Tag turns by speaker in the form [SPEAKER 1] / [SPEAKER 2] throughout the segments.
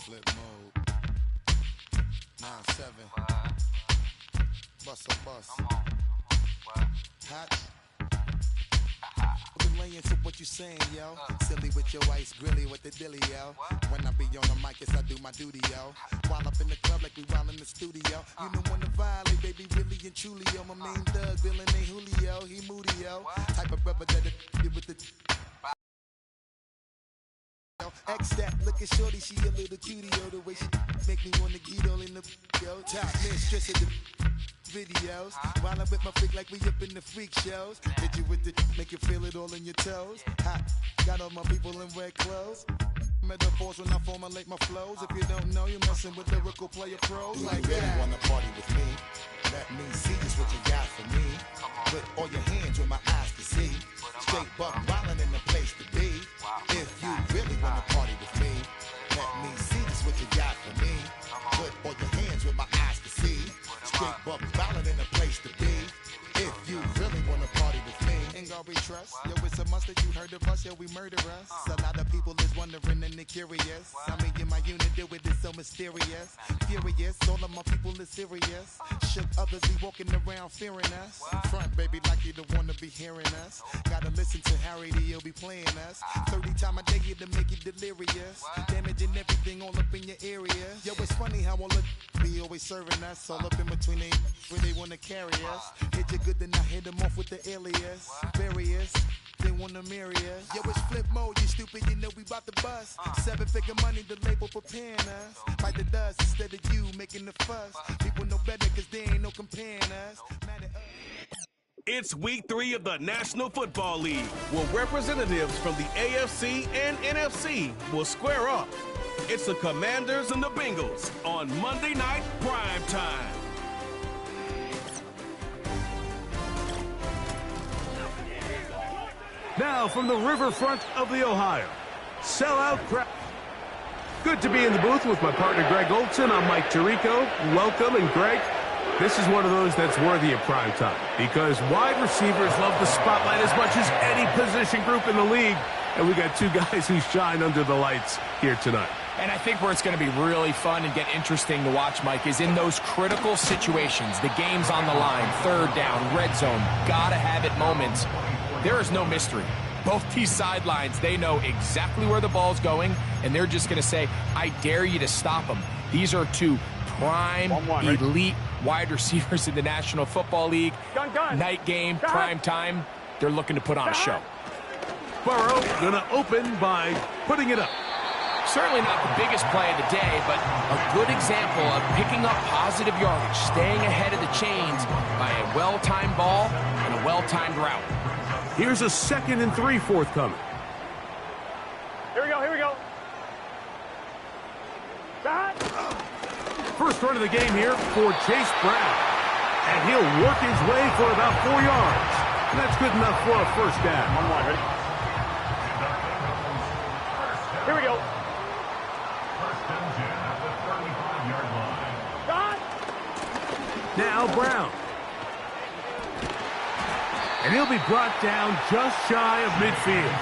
[SPEAKER 1] Flip mode. 9-7. Bust a bus. Hot. Laying to what you saying, yo. Silly with your ice grilly with the dilly, yo. When I be on the mic, yes, I do my duty, yo. While up in the club like we while in the studio. You know when to violate, baby, really and truly, yo. My main thug, Bill and A. Julio, he moody, yo. Type of brother that it with the X that, look at shorty, she a little cutie, yo. The way she make me wanna get all in the yo. Top mistress of the videos. While I'm with my freak like we up in the freak shows. Hit you with the, make you feel it all in your toes. Hot, got all my people in red clothes. Metaphors when I formulate my flows. If you don't know, you're messing with lyrical player pros. Do like you really wanna party with me? Let me see just what you got for me. Put all your hands where my eyes can see. Straight buck wildin' in the place to be. If you really wanna party with me, let me see just what you got for me. Put all your hands where my eyes can see. Straight buck wildin' in the place to be. If you really wanna party with me, ain't gonna be trust. Yo, it's a must that you heard of us, yo, we murder us. A lot of people is wondering and they're curious. I mean, in my unit, do it is so mysterious. Furious, all of my people is serious. Shook others be walking around fearing us. Front, baby, like you don't wanna be hearing us. Gotta listen to Harry, he'll be playing us. 30 times a day to make you delirious. Damaging everything all up in your area. Yo, it's funny how all the be always serving us. All up in between they where they wanna carry us. Hit you good, then I hit them off with the alias. Various, they wanna marry us. Yo, it's flip mode, you stupid, you know we bout to bust. 7-figure money, the label preparing us. Bite the dust instead of you making the fuss. People know better cause they ain't no comparing us.
[SPEAKER 2] It's week 3 of the National Football League, where representatives from the AFC and NFC will square off. It's the Commanders and the Bengals on Monday Night Prime Time.
[SPEAKER 3] Now from the riverfront of the Ohio, sellout crowd. Good to be in the booth with my partner Greg Olson. I'm Mike Tirico. Welcome, and Greg, this is one of those that's worthy of prime time because wide receivers love the spotlight as much as any position group in the league, and we got two guys who shine under the lights here tonight.
[SPEAKER 4] And I think where it's going to be really fun and get interesting to watch, Mike, is in those critical situations. The game's on the line, third down, red zone, gotta have it moments. There is no mystery. Both these sidelines, they know exactly where the ball's going, and they're just going to say, I dare you to stop them. These are two prime, elite wide receivers in the National Football League. Night game, prime time, they're looking to put on a show.
[SPEAKER 3] Burrow going to open by putting it up.
[SPEAKER 4] Certainly not the biggest play of the day, but a good example of picking up positive yardage, staying ahead of the chains by a well-timed ball and a well-timed route.
[SPEAKER 3] Here's a 2nd and 3 forthcoming.
[SPEAKER 5] Here we go.
[SPEAKER 3] First run of the game here for Chase Brown. And he'll work his way for about 4 yards. And that's good enough for a first down.
[SPEAKER 5] One wide, ready? Here we go.
[SPEAKER 3] Now Brown. And he'll be brought down just shy of midfield.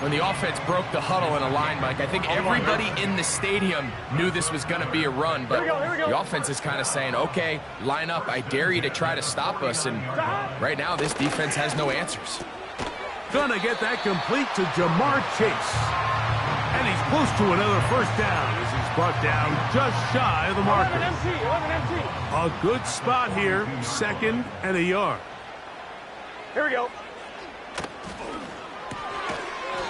[SPEAKER 4] When the offense broke the huddle in a line, Mike, I think everybody in the stadium knew this was going to be a run, but the offense is kind of saying, okay, line up, I dare you to try to stop us, and right now this defense has no answers.
[SPEAKER 3] Gonna get that complete to Jamar Chase. And he's close to another first down as he's brought down just shy of the marker. A good spot here, 2nd and a yard.
[SPEAKER 5] Here we go.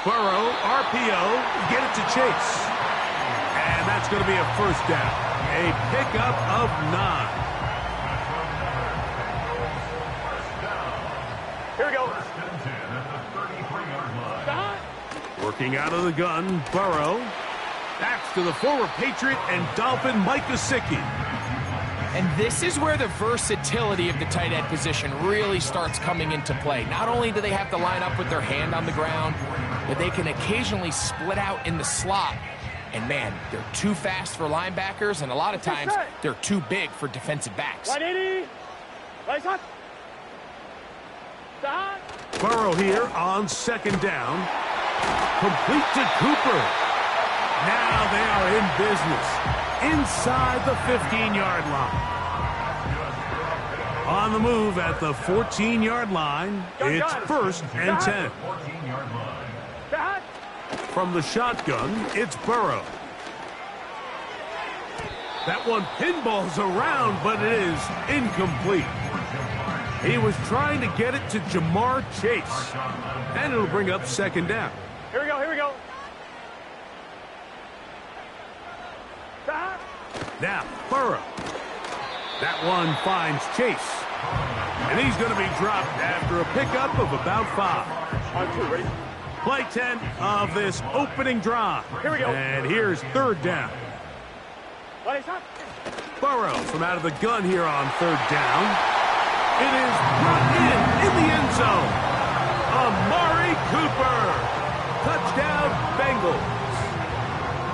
[SPEAKER 3] Burrow, RPO, get it to Chase. And that's going to be a first down. A pickup of 9.
[SPEAKER 5] Here we go.
[SPEAKER 3] Working out of the gun, Burrow. Backs to the former Patriot and Dolphin Mike Gesicki.
[SPEAKER 4] And this is where the versatility of the tight end position really starts coming into play. Not only do they have to line up with their hand on the ground, but they can occasionally split out in the slot. And man, they're too fast for linebackers, and a lot of times they're too big for defensive backs.
[SPEAKER 5] 180. Right shot.
[SPEAKER 3] Burrow here on 2nd down. Complete to Cooper. Now they are in business. Inside the 15-yard line. On the move at the 14-yard line, it's 1st and 10. From the shotgun, it's Burrow. That one pinballs around, but it is incomplete. He was trying to get it to Jamar Chase. And it'll bring up 2nd down.
[SPEAKER 5] Here we go, here we go.
[SPEAKER 3] Now, Burrow. That one finds Chase. And he's going to be dropped after a pickup of about 5.
[SPEAKER 5] On 2, ready?
[SPEAKER 3] Play 10 of this opening drive.
[SPEAKER 5] Here we go.
[SPEAKER 3] And here's 3rd down. Burrow from out of the gun here on 3rd down. It is brought in the end zone. Amari Cooper. Touchdown, Bengals.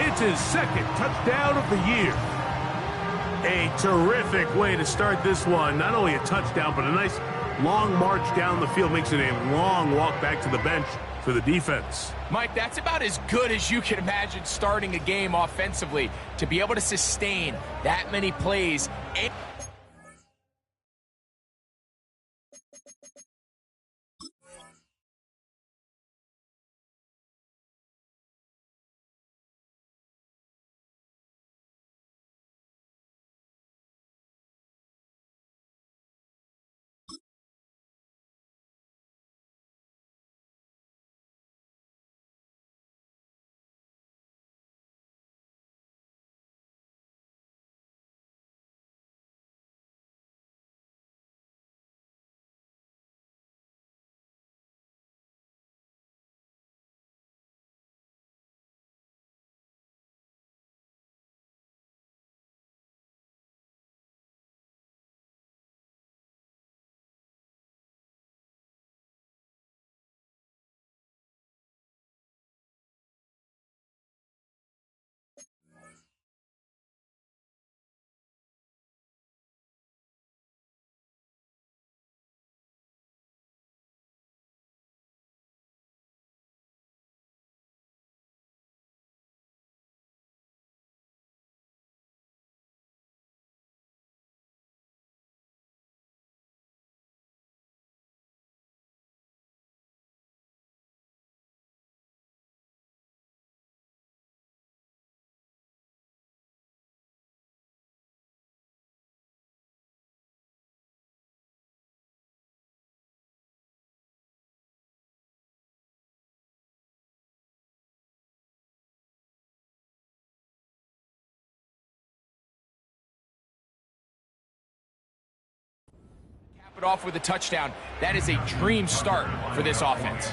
[SPEAKER 3] It's his 2nd touchdown of the year. A terrific way to start this one. Not only a touchdown, but a nice long march down the field. Makes it a long walk back to the bench for the defense.
[SPEAKER 4] Mike, that's about as good as you can imagine starting a game offensively. To be able to sustain that many plays. It off with a touchdown. That is a dream start for this offense.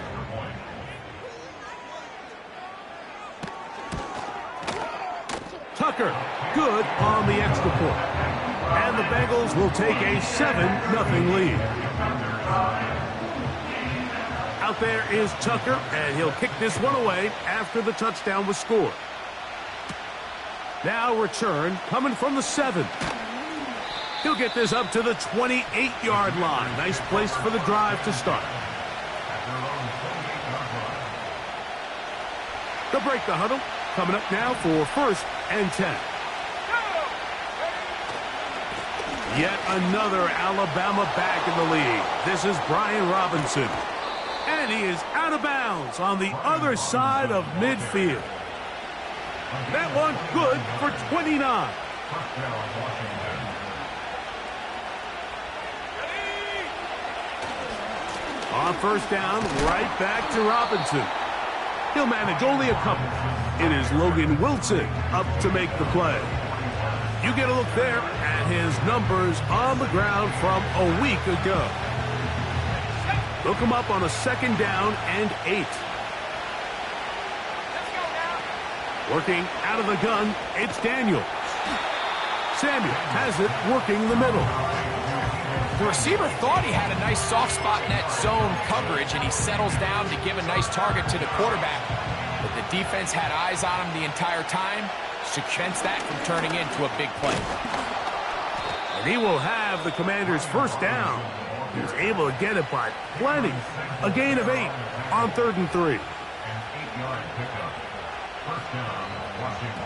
[SPEAKER 3] Tucker, good on the extra point. And the Bengals will take a 7-0 lead. Out there is Tucker, and he'll kick this one away after the touchdown was scored. Now return coming from the 7. He'll get this up to the 28-yard line. Nice place for the drive to start. They'll break the huddle. Coming up now for 1st and 10. Yet another Alabama back in the league. This is Brian Robinson. And he is out of bounds on the other side of midfield. That one good for 29. On 1st down, right back to Robinson. He'll manage only a couple. It is Logan Wilson up to make the play. You get a look there at his numbers on the ground from a week ago. Look him up on a 2nd down and 8. Working out of the gun, it's Daniels. Samuel has it working the middle.
[SPEAKER 4] The receiver thought he had a nice soft spot in that zone coverage, and he settles down to give a nice target to the quarterback. But the defense had eyes on him the entire time, so prevents that from turning into a big play.
[SPEAKER 3] And he will have the Commanders' 1st down. He was able to get it by plenty. A gain of 8 on 3rd and 3.
[SPEAKER 6] First down, Washington.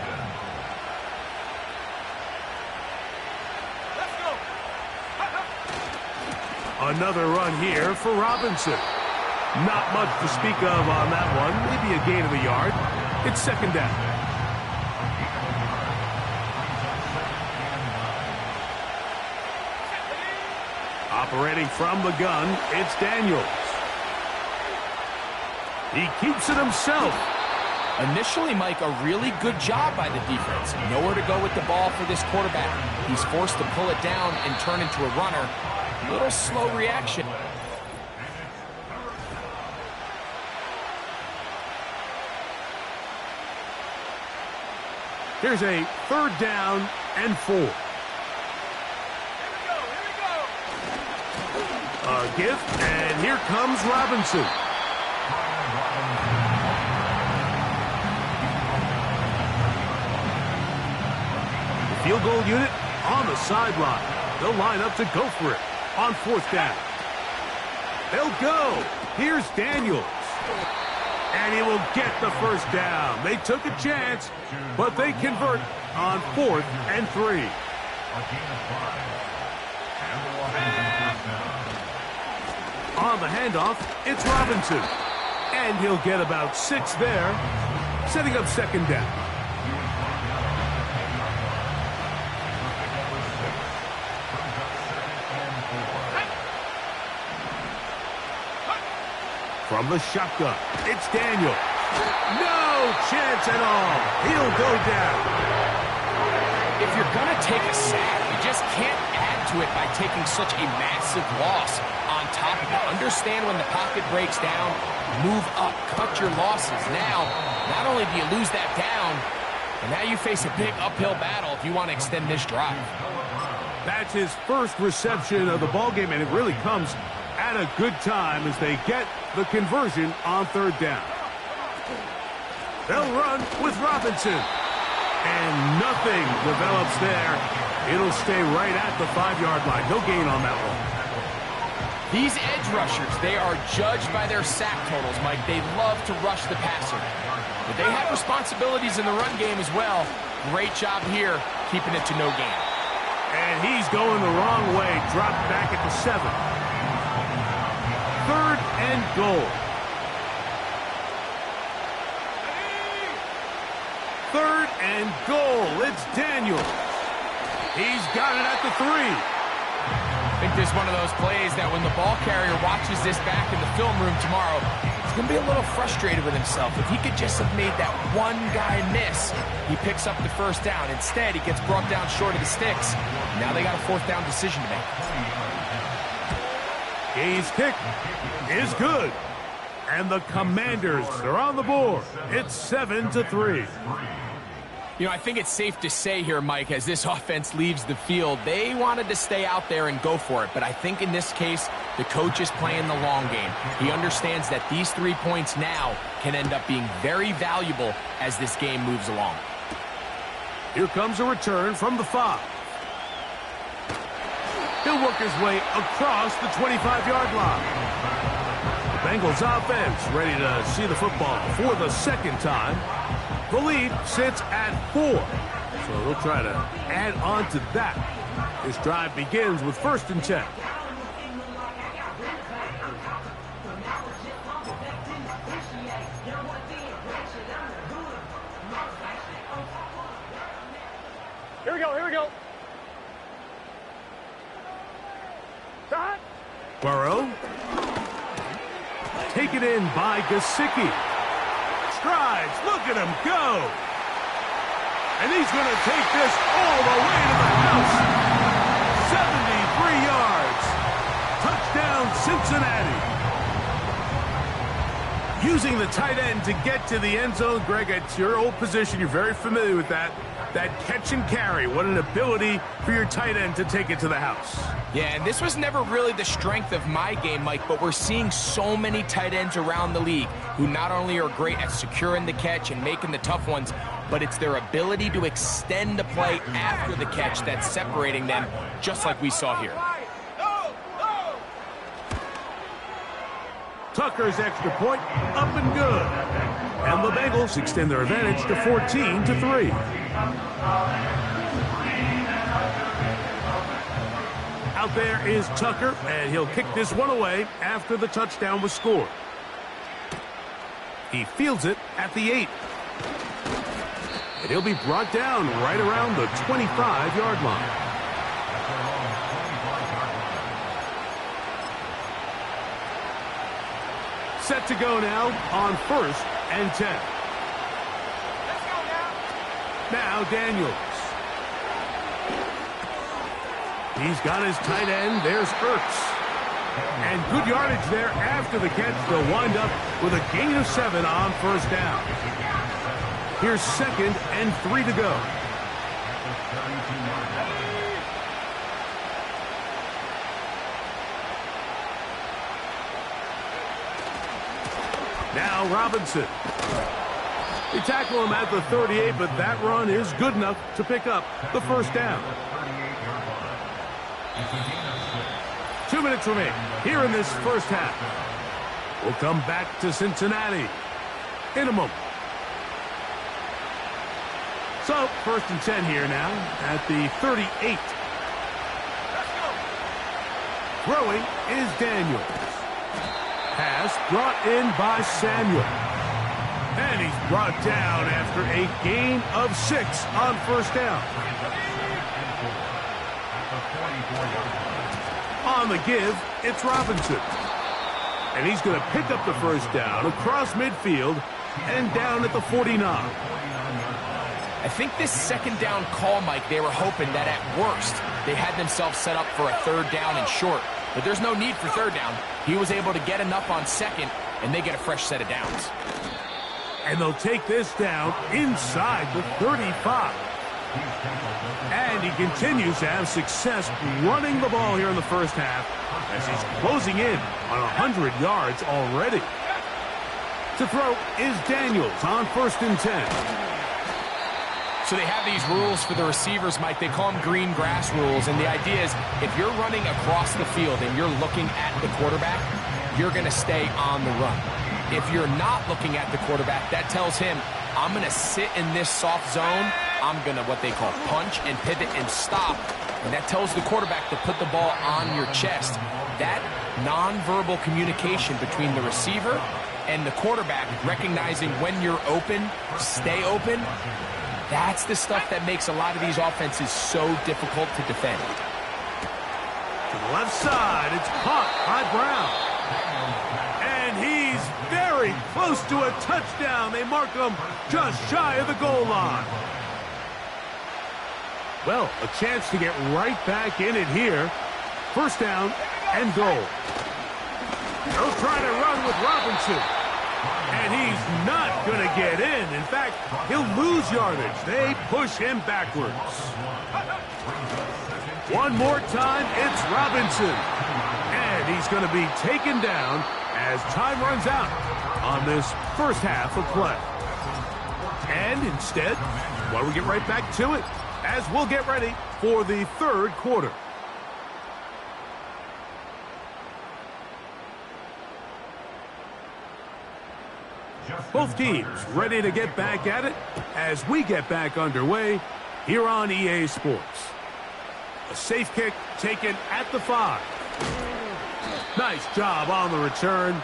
[SPEAKER 3] Another run here for Robinson. Not much to speak of on that one. Maybe a gain of a yard. It's second down. Operating from the gun, it's Daniels. He keeps it himself.
[SPEAKER 4] Initially, Mike, a really good job by the defense. Nowhere to go with the ball for this quarterback. He's forced to pull it down and turn into a runner. Little slow reaction.
[SPEAKER 3] Here's a third down and 4. A gift, and here comes Robinson. The field goal unit on the sideline. They'll line up to go for it on fourth down. They'll go. Here's Daniels. And he will get the first down. They took a chance, but they convert on 4th and 3. On the handoff, it's Robinson. And he'll get about 6 there, setting up second down. From the shotgun, it's Daniel. No chance at all. He'll go down.
[SPEAKER 4] If you're going to take a sack, you just can't add to it by taking such a massive loss on top of it. Understand when the pocket breaks down, move up, cut your losses. Now, not only do you lose that down, but now you face a big uphill battle if you want to extend this drive.
[SPEAKER 3] That's his first reception of the ballgame, and it really comes at a good time as they get the conversion on third down. They'll run with Robinson. And nothing develops there. It'll stay right at the 5-yard line. No gain on that one.
[SPEAKER 4] These edge rushers, they are judged by their sack totals, Mike. They love to rush the passer. But they have responsibilities in the run game as well. Great job here, keeping it to no gain.
[SPEAKER 3] And he's going the wrong way. Dropped back at the 7. 3rd and goal. 3rd and goal. It's Daniel. He's got it at the 3.
[SPEAKER 4] I think this is one of those plays that when the ball carrier watches this back in the film room tomorrow, he's going to be a little frustrated with himself. If he could just have made that one guy miss, he picks up the first down. Instead, he gets brought down short of the sticks. Now they got a 4th down decision to make.
[SPEAKER 3] His kick is good. And the Commanders are on the board. It's 7-3.
[SPEAKER 4] You know, I think it's safe to say here, Mike, as this offense leaves the field, they wanted to stay out there and go for it. But I think in this case, the coach is playing the long game. He understands that these 3 points now can end up being very valuable as this game moves along.
[SPEAKER 3] Here comes a return from the 5. He'll work his way across the 25-yard line. Bengals offense ready to see the football for the second time. The lead sits at 4. So they'll try to add on to that. This drive begins with 1st and 10.
[SPEAKER 5] Here we go, here we go. Stop.
[SPEAKER 3] Burrow. Taken in by Gesicki. Strides. Look at him go. And he's going to take this all the way to the house. 73 yards. Touchdown, Cincinnati. Using the tight end to get to the end zone. Greg, it's your old position. You're very familiar with that. That catch and carry. What an ability for your tight end to take it to the house.
[SPEAKER 4] Yeah, and this was never really the strength of my game, Mike, but we're seeing so many tight ends around the league who not only are great at securing the catch and making the tough ones, but it's their ability to extend the play after the catch that's separating them, just like we saw here.
[SPEAKER 3] Tucker's extra point up and good. And the Bengals extend their advantage to 14-3. Out there is Tucker, and he'll kick this one away after the touchdown was scored. He fields it at the 8. And he'll be brought down right around the 25-yard line. Set to go now on 1st and 10.
[SPEAKER 4] Let's go now.
[SPEAKER 3] Now Daniels. He's got his tight end. There's Ertz. And good yardage there after the catch. They'll wind up with a gain of 7 on 1st down. Here's 2nd and 3 to go. Now Robinson. They tackle him at the 38, but that run is good enough to pick up the 1st down. 2 minutes remain here in this first half. We'll come back to Cincinnati in a moment. So, 1st and 10 here now at the 38. Throwing is Daniels. Pass brought in by Samuel. And he's brought down after a gain of 6 on 1st down. On the give, it's Robinson. And he's going to pick up the 1st down across midfield and down at the 49.
[SPEAKER 4] I think this 2nd down call, Mike, they were hoping that at worst they had themselves set up for a 3rd down and short. But there's no need for 3rd down. He was able to get enough on 2nd, and they get a fresh set of downs.
[SPEAKER 3] And they'll take this down inside the 35. And he continues to have success running the ball here in the first half as he's closing in on 100 yards already. To throw is Daniels on 1st and 10.
[SPEAKER 4] So they have these rules for the receivers, Mike. They call them green grass rules. And the idea is if you're running across the field and you're looking at the quarterback, you're going to stay on the run. If you're not looking at the quarterback, that tells him, I'm going to sit in this soft zone. I'm going to what they call punch and pivot and stop. And that tells the quarterback to put the ball on your chest. That nonverbal communication between the receiver and the quarterback, recognizing when you're open, stay open, that's the stuff that makes a lot of these offenses so difficult to defend.
[SPEAKER 3] To the left side, it's caught by Brown. And he's very close to a touchdown. They mark him just shy of the goal line. Well, a chance to get right back in it here. 1st down and goal. They'll try to run with Robinson. And he's not going to get in. In fact, he'll lose yardage. They push him backwards. One more time, it's Robinson. And he's going to be taken down as time runs out on this first half of play. And instead, why don't we get right back to it as we'll get ready for the 3rd quarter. Both teams ready to get back at it as we get back underway here on EA Sports. A safe kick taken at the 5. Nice job on the return.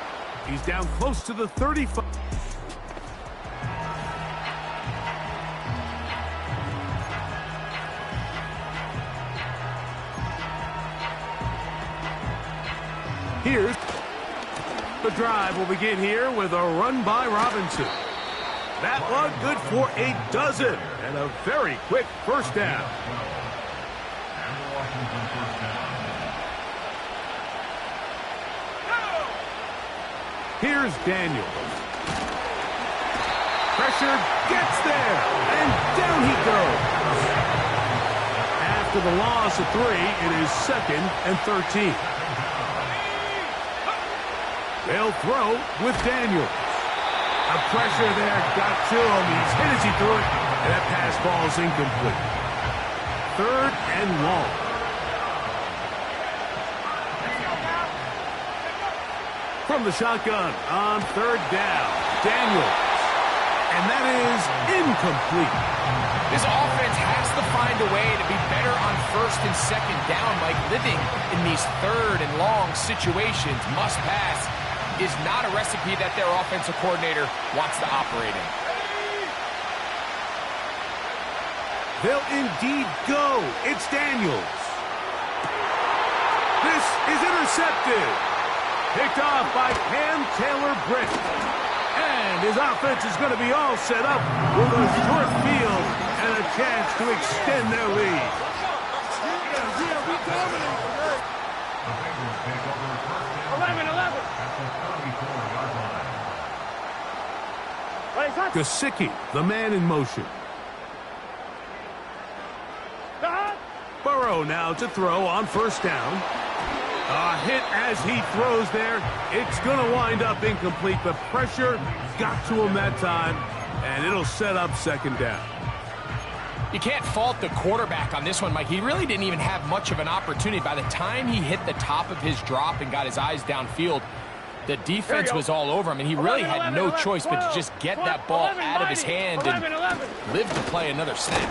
[SPEAKER 3] He's down close to the 35. Here's the drive will begin here with a run by Robinson. That one good for a dozen and a very quick 1st down. Here's Daniels. Pressure gets there, and down he goes. After the loss of 3, it is 2nd and 13. They'll throw with Daniels. A pressure there got to him. He's hit as he threw it, and that pass falls incomplete. 3rd and long. From the shotgun on 3rd down, Daniels. And that is incomplete.
[SPEAKER 4] This offense has to find a way to be better on first and second down. Like living in these third and long situations, must pass, is not a recipe that their offensive coordinator wants to operate in.
[SPEAKER 3] They'll indeed go. It's Daniels. This is intercepted. Picked off by Cam Taylor-Britt. And his offense is going to be all set up with a short field and a chance to extend their lead. Gesicki, the man in motion. Burrow now to throw on first down. A hit as he throws there. It's going to wind up incomplete, but pressure got to him that time, and it'll set up second down.
[SPEAKER 4] You can't fault the quarterback on this one, Mike. He really didn't even have much of an opportunity. By the time he hit the top of his drop and got his eyes downfield, the defense was all over him, and he really had no choice but to just get that ball out of his hand and live to play another snap.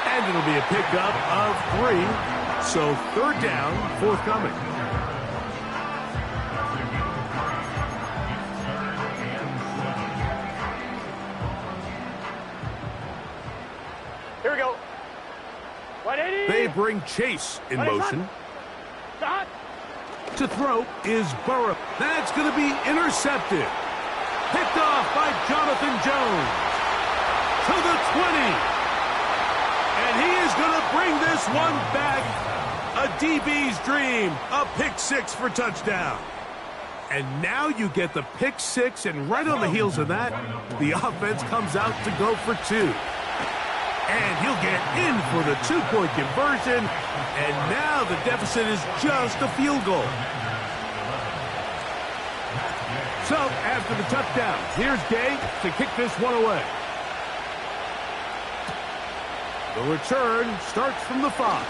[SPEAKER 3] And it'll be a pickup of 3, so third down forthcoming.
[SPEAKER 5] Here we go. 180.
[SPEAKER 3] They bring Chase in motion. To throw is Burrow. That's going to be intercepted. Picked off by Jonathan Jones. To the 20. And he is going to bring this one back. A DB's dream. A pick 6 for touchdown. And now you get the pick 6, and right on the heels of that, the offense comes out to go for 2. And he'll get in for the 2-point conversion. And now the deficit is just a field goal. So, after the touchdown, here's Gay to kick this one away. The return starts from the 5.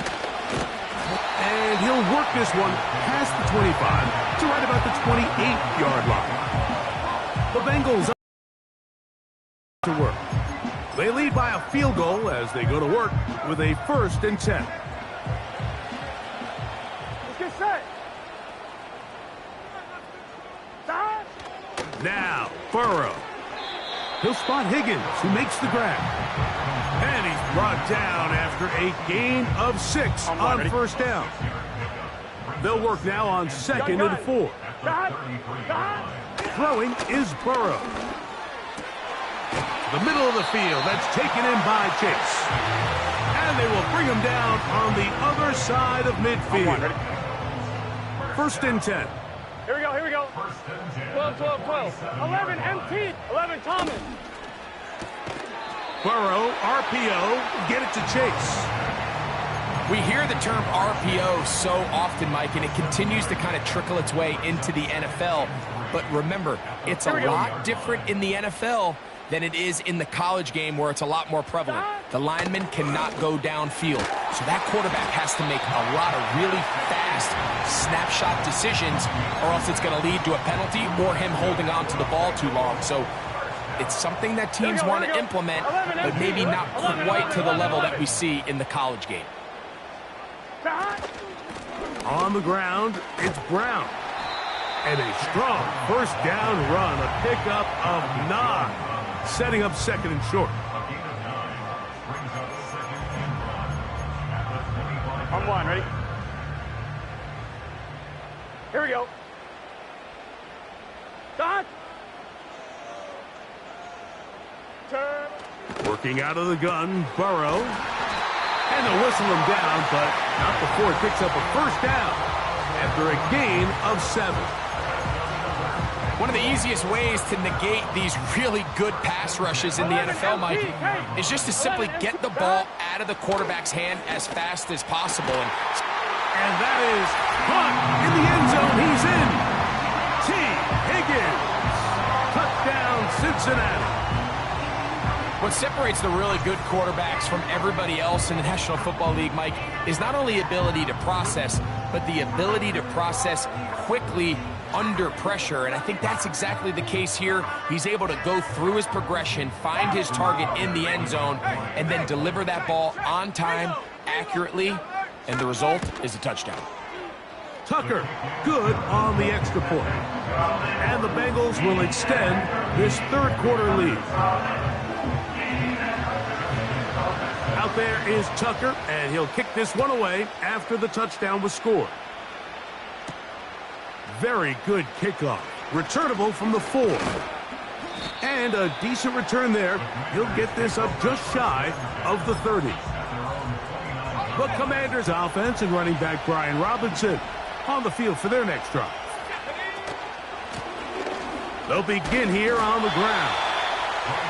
[SPEAKER 3] And he'll work this one past the 25 to right about the 28-yard line. The Bengals to work. They lead by a field goal as they go to work with a 1st and 10.
[SPEAKER 5] Let's get set. Stop.
[SPEAKER 3] Now, Burrow. He'll spot Higgins, who makes the grab. And he's brought down after a gain of 6 on first down. They'll work now on 2nd and 4. Throwing is Burrow. The middle of the field, that's taken in by Chase. And they will bring him down on the other side of midfield. 1st and 10.
[SPEAKER 5] Here we go, here we go. 12, 12, 12. 11, MT. 11, Thomas.
[SPEAKER 3] Burrow, RPO, get it to Chase.
[SPEAKER 4] We hear the term RPO so often, Mike, and it continues to kind of trickle its way into the NFL. But remember, it's a lot different in the NFL than it is in the college game where it's a lot more prevalent. The lineman cannot go downfield. So that quarterback has to make a lot of really fast snapshot decisions, or else it's going to lead to a penalty or him holding on to the ball too long. So it's something that teams want to implement, but maybe not quite to the level that we see in the college game.
[SPEAKER 3] On the ground, it's Brown. And a strong first down run, a pickup of 9. Setting up 2nd and short.
[SPEAKER 5] On 1, ready? Here we go. Start. Turn.
[SPEAKER 3] Working out of the gun, Burrow. And they'll whistle him down, but not before it picks up a first down after a gain of 7.
[SPEAKER 4] One of the easiest ways to negate these really good pass rushes in the NFL, Mike, is just to simply get the ball out of the quarterback's hand as fast as possible.
[SPEAKER 3] And that is caught in the end zone. He's in. T. Higgins. Touchdown, Cincinnati.
[SPEAKER 4] What separates the really good quarterbacks from everybody else in the National Football League, Mike, is not only ability to process, but the ability to process quickly under pressure, and I think that's exactly the case here. He's able to go through his progression, find his target in the end zone, and then deliver that ball on time, accurately, and the result is a touchdown.
[SPEAKER 3] Tucker, good on the extra point. And the Bengals will extend this third quarter lead. Out there is Tucker, and he'll kick this one away after the touchdown was scored. Very good kickoff. Returnable from the 4. And a decent return there. He'll get this up just shy of the 30. The Commanders' offense and running back Brian Robinson on the field for their next drive. They'll begin here on the ground.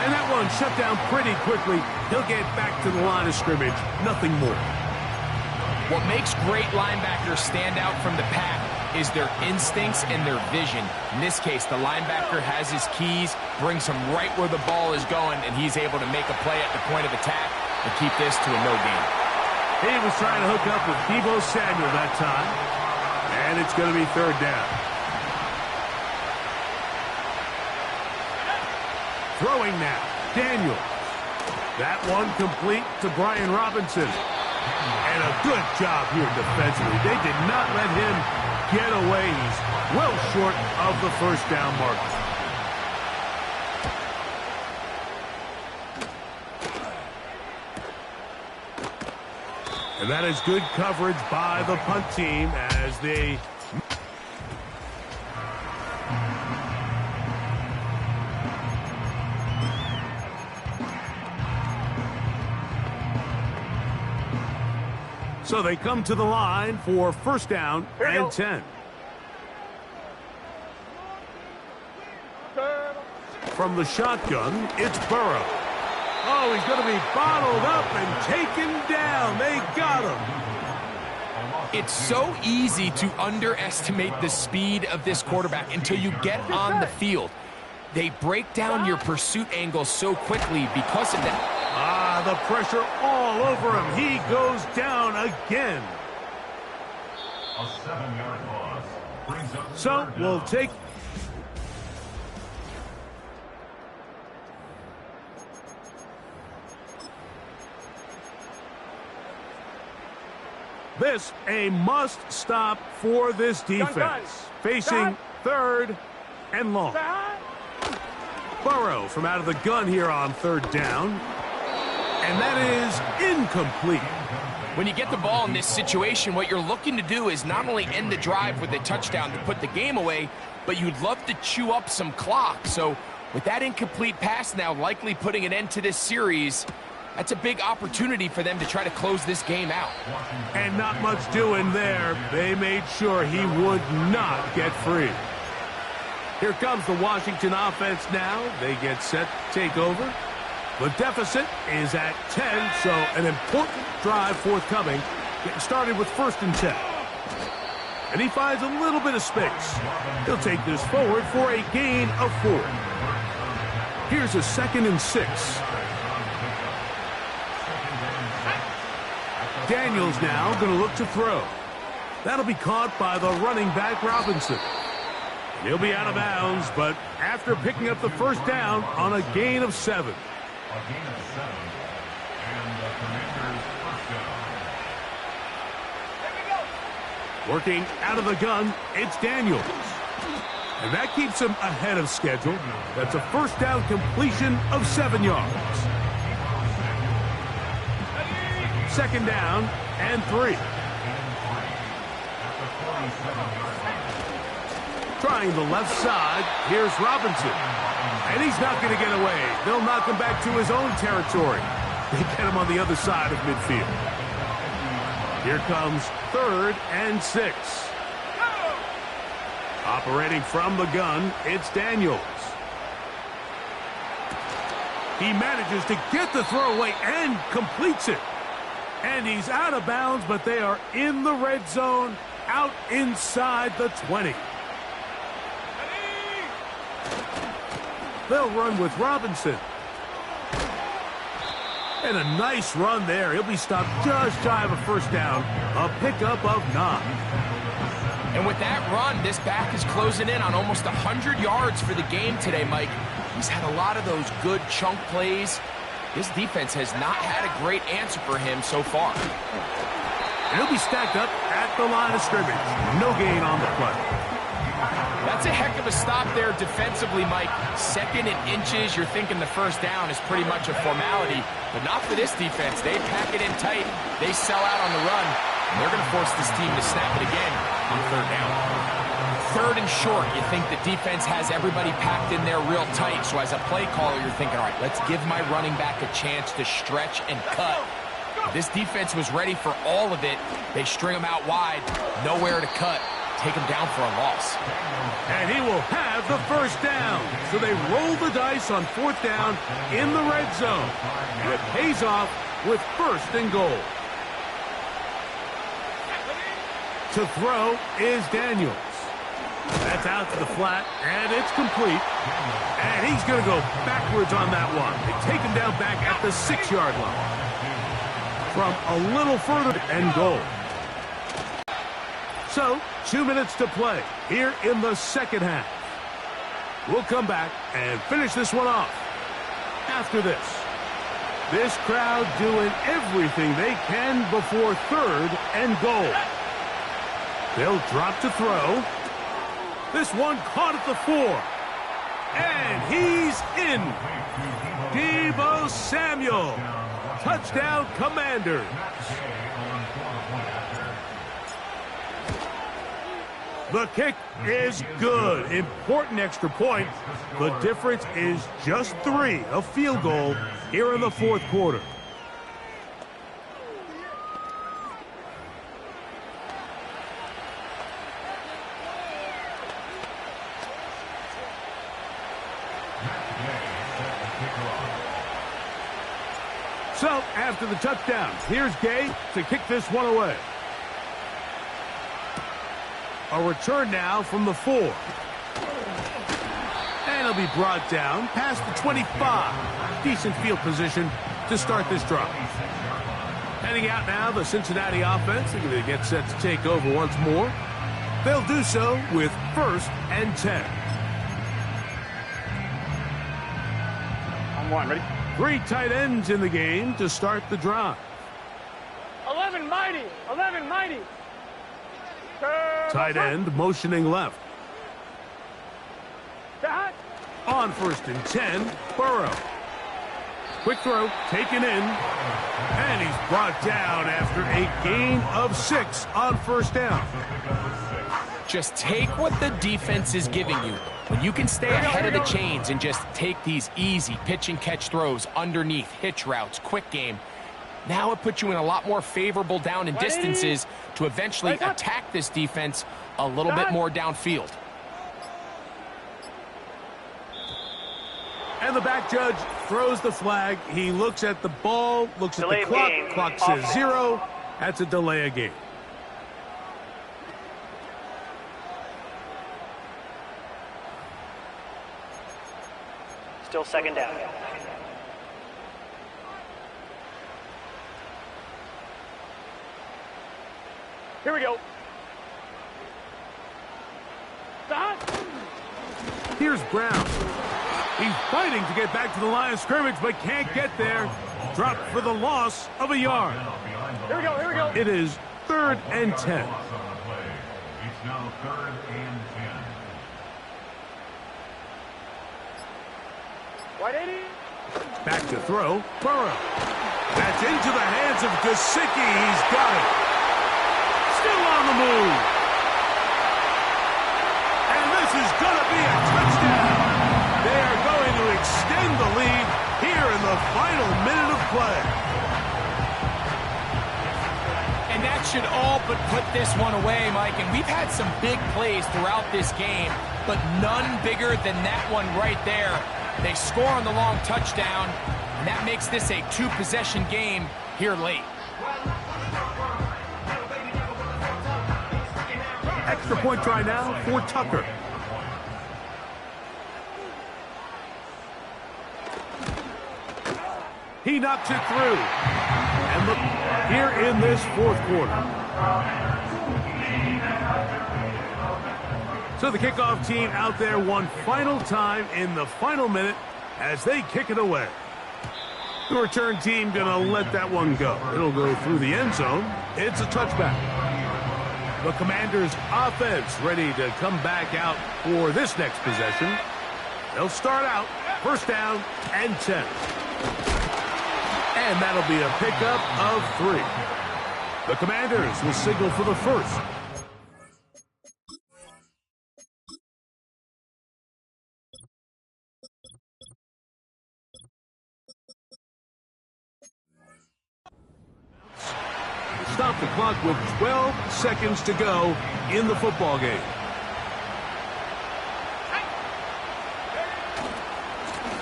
[SPEAKER 3] And that one shut down pretty quickly. He'll get back to the line of scrimmage. Nothing more.
[SPEAKER 4] What makes great linebackers stand out from the pack is their instincts and their vision. In this case, the linebacker has his keys, brings him right where the ball is going, and he's able to make a play at the point of attack and keep this to a no gain.
[SPEAKER 3] He was trying to hook up with Deebo Samuel that time. And it's going to be third down. Throwing now, Daniels. That one complete to Brian Robinson. And a good job here defensively. They did not let him get away. He's well short of the first down marker. And that is good coverage by the punt team as they... So they come to the line for first down and 10. From the shotgun, it's Burrow. Oh, he's going to be bottled up and taken down. They got him.
[SPEAKER 4] It's so easy to underestimate the speed of this quarterback until you get on the field. They break down your pursuit angles so quickly because of that.
[SPEAKER 3] The pressure all over him. He goes down again.
[SPEAKER 6] A 7-yard loss brings up
[SPEAKER 3] So we'll take... This a must stop for this defense. Facing third and long. Burrow from out of the gun here on third down. And that is incomplete.
[SPEAKER 4] When you get the ball in this situation, what you're looking to do is not only end the drive with a touchdown to put the game away, but you'd love to chew up some clock. So with that incomplete pass now likely putting an end to this series, that's a big opportunity for them to try to close this game out.
[SPEAKER 3] And not much doing there. They made sure he would not get free. Here comes the Washington offense now. They get set to take over. The deficit is at 10, so an important drive forthcoming. Getting started with first and 10. And he finds a little bit of space. He'll take this forward for a gain of 4. Here's a 2nd and 6. Daniels now going to look to throw. That'll be caught by the running back Robinson. He'll be out of bounds, but after picking up the first down on a gain of 7.
[SPEAKER 6] a gain of 7, and the Commanders' first down.
[SPEAKER 3] Working out of the gun, it's Daniels. And that keeps him ahead of schedule. That's a first down completion of 7 yards. Second down and 3. Trying the left side, here's Robinson. And he's not going to get away. They'll knock him back to his own territory. They get him on the other side of midfield. Here comes 3rd and 6. Operating from the gun, it's Daniels. He manages to get the throw away and completes it. And he's out of bounds, but they are in the red zone, out inside the 20. They'll run with Robinson. And a nice run there. He'll be stopped just shy of a first down. A pickup of 9.
[SPEAKER 4] And with that run, this back is closing in on almost 100 yards for the game today, Mike. He's had a lot of those good chunk plays. This defense has not had a great answer for him so far.
[SPEAKER 3] And he'll be stacked up at the line of scrimmage. No gain on the play.
[SPEAKER 4] That's a heck of a stop there defensively, Mike. 2nd and inches, you're thinking the first down is pretty much a formality, but not for this defense. They pack it in tight. They sell out on the run, and they're going to force this team to snap it again on 3rd down. 3rd and short, you think the defense has everybody packed in there real tight, so as a play caller, you're thinking, all right, let's give my running back a chance to stretch and cut. This defense was ready for all of it. They string him out wide, nowhere to cut. Take him down for a loss.
[SPEAKER 3] And he will have the first down. So they roll the dice on 4th down in the red zone. And it pays off with 1st and goal. To throw is Daniels. That's out to the flat, and it's complete. And he's going to go backwards on that one. They take him down back at the 6-yard line. From a little further and goal. So, 2 minutes to play here in the 2nd half. We'll come back and finish this one off after this. This crowd doing everything they can before 3rd and goal. They'll drop to throw. This one caught at the 4. And he's in. Deebo Samuel. Touchdown, Commanders. The kick is good. Important extra point. The difference is just 3, a field goal here in the 4th quarter. So, after the touchdown, here's Gay to kick this one away. A return now from the 4. And he'll be brought down past the 25. Decent field position to start this drive. Heading out now, the Cincinnati offense. They're going to get set to take over once more. They'll do so with 1st and 10.
[SPEAKER 5] On 1, ready?
[SPEAKER 3] 3 tight ends in the game to start the drive.
[SPEAKER 5] 11 mighty. 11 mighty.
[SPEAKER 3] Tight end motioning left.
[SPEAKER 5] That.
[SPEAKER 3] On 1st and 10, Burrow. Quick throw, taken in. And he's brought down after a gain of 6 on 1st down.
[SPEAKER 4] Just take what the defense is giving you. When you can stay ahead of the chains and just take these easy pitch and catch throws underneath, hitch routes, quick game, now it puts you in a lot more favorable down and distances to eventually attack this defense a little bit more downfield.
[SPEAKER 3] And the back judge throws the flag. He looks at the ball, looks at the clock. Clock says 0. That's a delay of game.
[SPEAKER 7] Still 2nd down.
[SPEAKER 5] Here we go. That.
[SPEAKER 3] Here's Brown. He's fighting to get back to the line of scrimmage, but can't get there. Dropped for the loss of a yard.
[SPEAKER 5] Here we go, here we go.
[SPEAKER 3] It is 3rd and 10.
[SPEAKER 6] It's now 3rd and 10.
[SPEAKER 5] White 80.
[SPEAKER 3] Back to throw, Burrow. That's into the hands of Gesicki. He's got it. Still on the move. And this is going to be a touchdown. They are going to extend the lead here in the final minute of play.
[SPEAKER 4] And that should all but put this one away, Mike. And we've had some big plays throughout this game, but none bigger than that one right there. They score on the long touchdown, and that makes this a 2-possession game here late.
[SPEAKER 3] Extra point try now for Tucker. He knocks it through. And look, here in this 4th quarter. So the kickoff team out there one final time in the final minute as they kick it away. The return team going to let that one go. It'll go through the end zone. It's a touchback. The Commanders' offense ready to come back out for this next possession. They'll start out first down and 10. And that'll be a pickup of 3. The Commanders will signal for the first. Stop the clock with 12 seconds to go in the football game.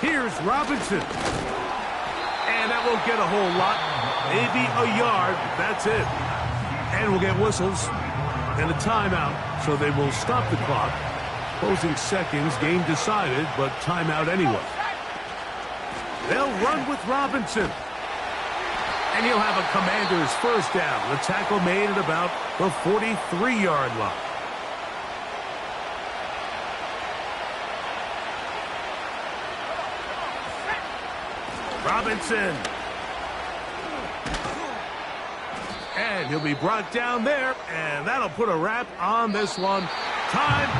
[SPEAKER 3] Here's Robinson. And that won't get a whole lot. Maybe a yard. That's it. And we'll get whistles and a timeout. So they will stop the clock. Closing seconds, game decided, but timeout anyway. They'll run with Robinson. And he'll have a Commander's first down. The tackle made at about the 43-yard line. Robinson. And he'll be brought down there, and that'll put a wrap on this one. Time.